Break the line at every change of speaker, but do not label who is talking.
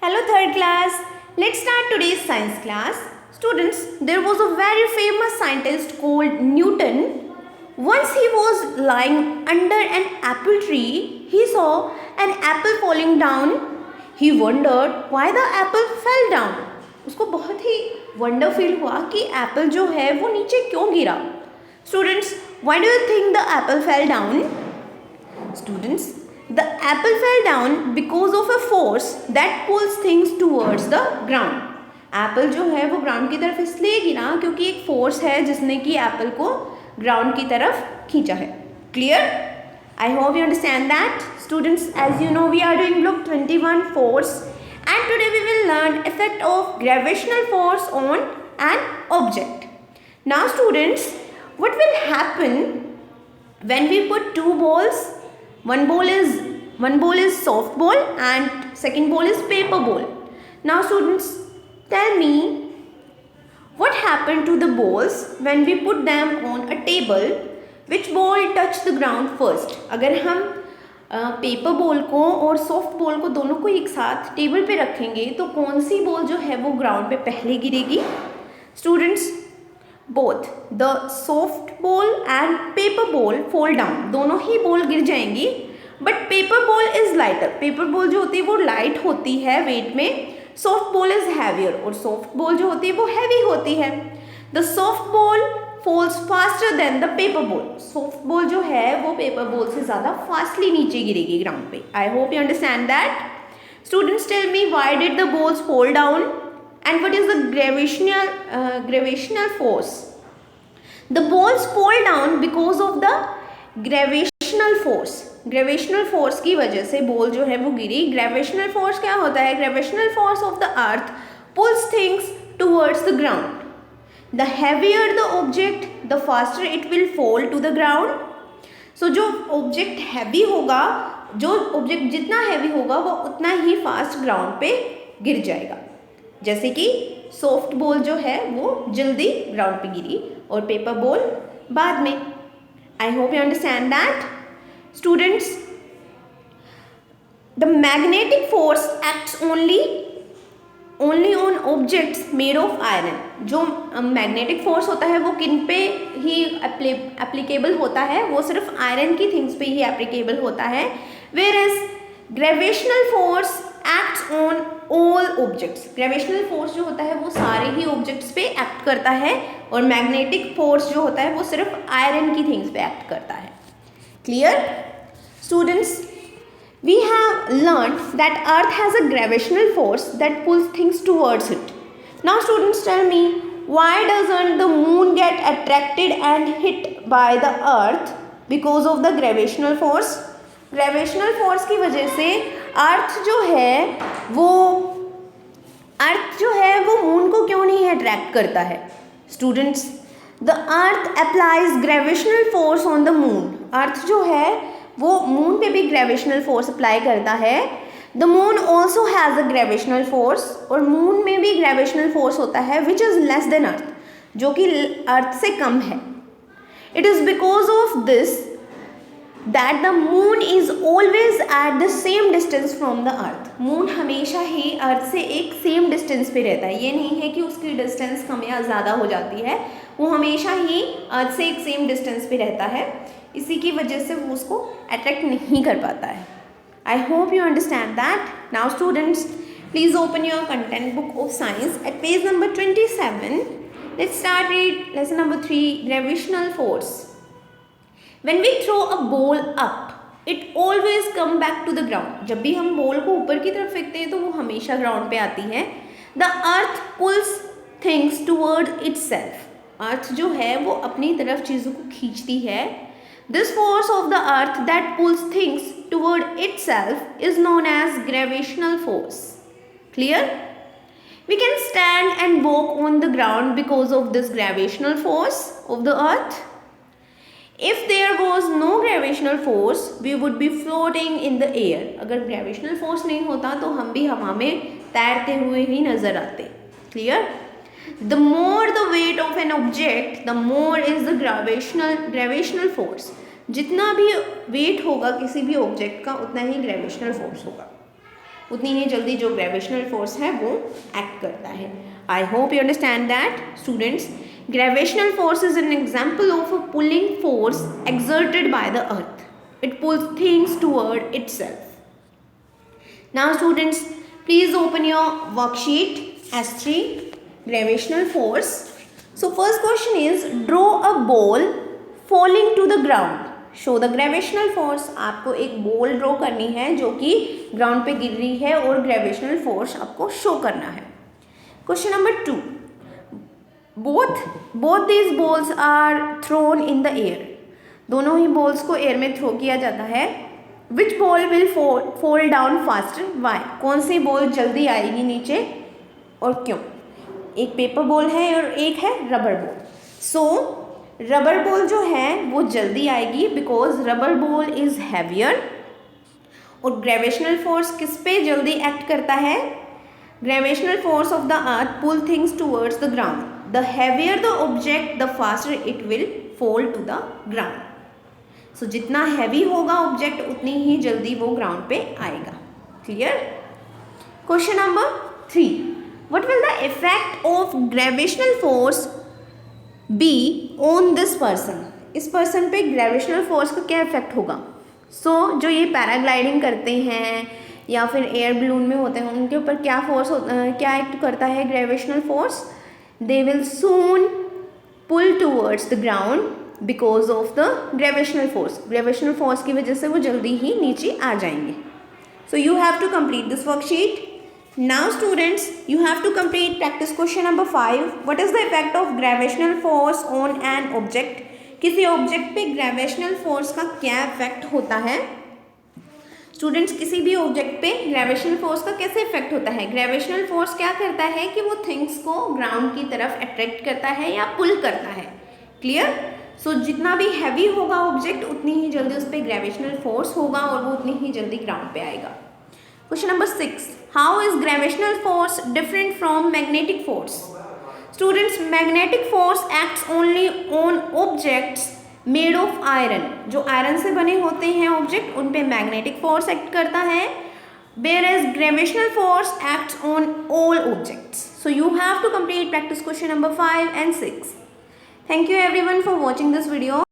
Hello third class. Let's start today's science class. Students, there was a very famous scientist called Newton. Once he was lying under an apple tree. He saw an apple falling down. He wondered why the apple fell down. उसको बहुत ही wonder feel हुआ कि apple जो है वो नीचे क्यों गिरा. Students, why do you think the apple fell down? Students, the apple fell down because of a force that pulls things towards the ground. Apple जो है वो ग्राउंड की तरफ इसलिए गिरा क्योंकि एक फोर्स है जिसने कि एप्पल को ग्राउंड की तरफ खींचा है. Clear? I hope you understand that. Students, as you know we are doing book 21 force and today we will learn effect of gravitational force on an object. Now students, what will happen when we put two balls? One ball is soft ball and second ball is paper ball. Now students, tell me what happened to the balls when we put them on a table. Which ball touched the ground first? अगर हम paper ball को और soft ball को दोनों को एक साथ table पे रखेंगे तो कौन सी बॉल जो है वो ग्राउंड पे पहले गिरेगी? Students, both the soft ball and paper ball fall down. दोनों ही बॉल गिर जाएंगी. But paper ball is lighter. Paper ball जो होती है वो लाइट होती है वेट में. सॉफ्ट बॉल इज हैवियर और सॉफ्ट बॉल जो होती है वो हैवी होती है. The soft ball falls faster than the paper ball. Soft ball जो है वो पेपर बॉल से ज़्यादा फास्टली नीचे गिरेगी ग्राउंड पे. I hope you understand that. Students, tell me why did the balls fall down and what is the gravitational force? The balls fall down because of the gravitational force. Gravitational force की वजह से ball जो है वो गिरी. Gravitational force क्या होता है? Gravitational force of the earth pulls things towards the ground. The heavier the object, the faster it will fall to the ground. So जो object heavy होगा, जो object जितना heavy होगा वो उतना ही fast ground पे गिर जाएगा. जैसे कि सॉफ्ट बॉल जो है वो जल्दी ग्राउंड पे गिरी और पेपर बॉल बाद में. आई hope you understand that. Students, the magnetic force acts only on objects made of iron. जो मैग्नेटिक फोर्स होता है वो किन पे ही एप्लीकेबल होता है? वो सिर्फ आयरन की थिंग्स पे ही एप्लीकेबल होता है. Where as gravitational force acts on all objects. Gravitational force जो होता है वो सारे ही ऑब्जेक्ट्स पे एक्ट करता है और मैग्नेटिक फोर्स जो होता है वो सिर्फ आयरन की थिंग्स पे एक्ट करता है. Clear? Students, we have learned that earth has a gravitational force that pulls things towards it. Now students, tell me why doesn't the moon get attracted and hit by the earth because of the gravitational force. Gravitational force की वजह से अर्थ जो है वो moon को क्यों नहीं attract करता है? Students, the earth applies gravitational force on the moon. Earth जो है वो मून पे भी ग्रेविटेशनल फोर्स अप्लाई करता है. The moon also has a gravitational force और मून में भी ग्रेविटेशनल फोर्स होता है विच इज़ लेस देन अर्थ, जो कि अर्थ से कम है. It is because of this that the moon is always at the same distance from the earth. Moon हमेशा ही अर्थ से एक सेम डिस्टेंस पे रहता है. ये नहीं है कि उसकी डिस्टेंस कम या ज़्यादा हो जाती है. वो हमेशा ही अर्थ से एक सेम डिस्टेंस पे रहता है. इसी की वजह से वो उसको अट्रैक्ट नहीं कर पाता है. I hope you understand that. Now students, please open your content book of science at page number 27. Let's start read lesson number 3, gravitational force. When we throw a ball up, it always come back to the ground. जब भी हम ball को ऊपर की तरफ फेंकते हैं तो वो हमेशा ग्राउंड पे आती है. The earth pulls things toward itself. अर्थ जो है वो अपनी तरफ चीज़ों को खींचती है. This force of the earth that pulls things toward itself is known as gravitational force. Clear? We can stand and walk on the ground because of this gravitational force of the earth. If there was no gravitational force, we would be floating in the air. अगर gravitational force नहीं होता तो हम भी हवा में तैरते हुए ही नजर आते. Clear? The more the weight of an object, the more is the gravitational force. जितना भी weight होगा किसी भी object का उतना ही gravitational force होगा. उतनी ही जल्दी जो ग्रेविटेशनल फोर्स है वो एक्ट करता है. I hope you understand that students. Gravitational force is an example of a pulling force exerted by the earth. It pulls things toward itself. Now students, please open your worksheet S3 gravitational force. So first question is, draw a ball falling to the ground. Show the gravitational force. आपको एक ball draw करनी है जो कि ground पे गिर रही है और ग्रेविटेशनल फोर्स आपको शो करना है. Question number 2. both these balls are thrown in the air. दोनों ही बॉल्स को एयर में थ्रो किया जाता है. Which ball will fall down faster. Why. कौन सी बॉल जल्दी आएगी नीचे और क्यों. एक पेपर बॉल है और एक है rubber ball. So rubber ball जो है वो जल्दी आएगी because rubber ball is heavier. और ग्रेविटेशनल फोर्स किस पे जल्दी एक्ट करता है. Gravitational force of the earth pull things towards the ground. The heavier the object the faster it will fall to the ground. So जितना heavy होगा object उतनी ही जल्दी वो ग्राउंड पे आएगा. Clear. Question number 3. What will the effect of gravitational force be on this person. इस person पे gravitational force का क्या इफेक्ट होगा. सो जो ये पैराग्लाइडिंग करते हैं या फिर एयर बलून में होते हैं उनके ऊपर क्या फोर्स क्या एक्ट करता है gravitational force. They will soon pull towards the ground because of the gravitational force. Gravitational force की वजह से वो जल्दी ही नीचे आ जाएंगे. So you have to complete this worksheet. Now students, you have to complete practice question number 5. What is the effect of gravitational force on an object. किसी ऑब्जेक्ट पे ग्रेविटेशनल फोर्स का क्या इफेक्ट होता है. स्टूडेंट्स, किसी भी object पे gravitational force का कैसे इफेक्ट होता है. ग्रेविटेशनल फोर्स क्या करता है कि वो थिंग्स को ग्राउंड की तरफ अट्रैक्ट करता है या पुल करता है. क्लियर. सो जितना भी हैवी होगा ऑब्जेक्ट उतनी ही जल्दी उस पर ग्रेविटेशनल फोर्स होगा और वो उतनी ही जल्दी ग्राउंड पे आएगा. Question number 6. How is gravitational force different from magnetic force. Students, magnetic force acts only on objects made of iron. जो आयरन से बने होते हैं ऑब्जेक्ट उन पे मैग्नेटिक फोर्स एक्ट करता है. whereas gravitational force acts on all objects. So you have to complete practice question number 5 and 6. Thank you everyone for watching this video.